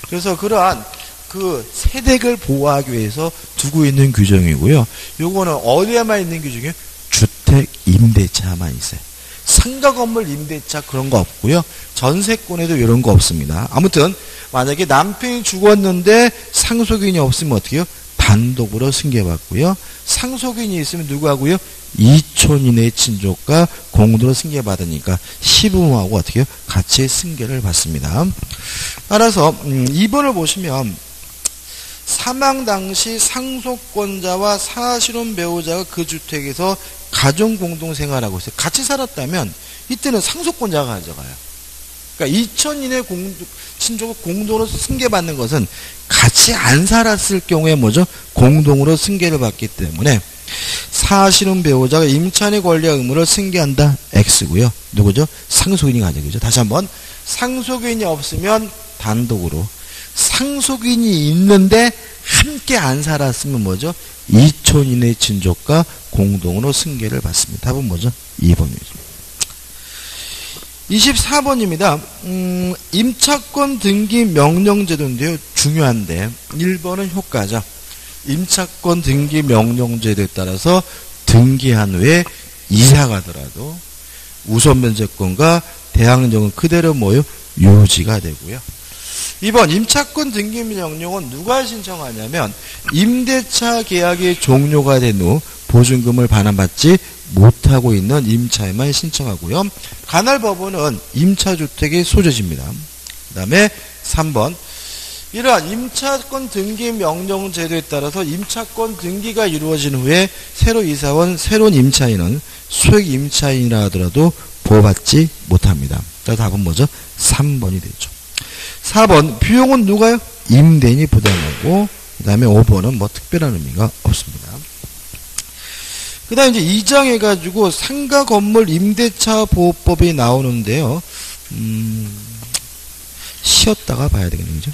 그래서 그러한 그 세댁을 보호하기 위해서 두고 있는 규정이고요. 요거는 어디에만 있는 규정이에요? 주택 임대차만 있어요. 상가 건물 임대차 그런 거 없고요. 전세권에도 이런 거 없습니다. 아무튼 만약에 남편이 죽었는데 상속인이 없으면 어떻게 해요? 단독으로 승계받고요. 상속인이 있으면 누구 하고요? 이촌인의 친족과 공동으로 승계받으니까 시부모하고 어떻게 해요? 같이 승계를 받습니다. 따라서 2번을 보시면 사망 당시 상속권자와 사실혼 배우자가 그 주택에서 가정 공동 생활하고 있어요. 같이 살았다면 이때는 상속권자가 가져가요. 그러니까 이촌인의 친족을 공동으로 승계받는 것은 같이 안 살았을 경우에 뭐죠? 공동으로 승계를 받기 때문에 사실혼 배우자가 임차인의 권리와 의무를 승계한다. X고요. 누구죠? 상속인이 가져가죠. 다시 한번 상속인이 없으면 단독으로 상속인이 있는데 함께 안 살았으면 뭐죠? 이촌인의 친족과 공동으로 승계를 받습니다. 답은 뭐죠? 2번이죠. 24번입니다. 임차권 등기 명령제도인데요. 중요한데 1번은 효과죠. 임차권 등기 명령제도에 따라서 등기한 후에 이사 가더라도 우선 변제권과 대항력은 그대로 뭐요? 유지가 되고요. 2번 임차권 등기 명령은 누가 신청하냐면 임대차 계약이 종료가 된 후 보증금을 반환받지 못하고 있는 임차인만 신청하고요. 관할법원은 임차주택의 소재지입니다. 그 다음에 3번 이러한 임차권 등기 명령 제도에 따라서 임차권 등기가 이루어진 후에 새로 이사온 새로운 임차인은 소액 임차인이라 하더라도 보호받지 못합니다. 그래서 답은 뭐죠? 3번이 되죠. 4번 비용은 누가요? 임대인이 부담하고 그 다음에 5번은 뭐 특별한 의미가 없습니다. 그 다음에 이제 2장 해가지고 상가 건물 임대차 보호법이 나오는데요. 쉬었다가 봐야 되겠네요. 그죠?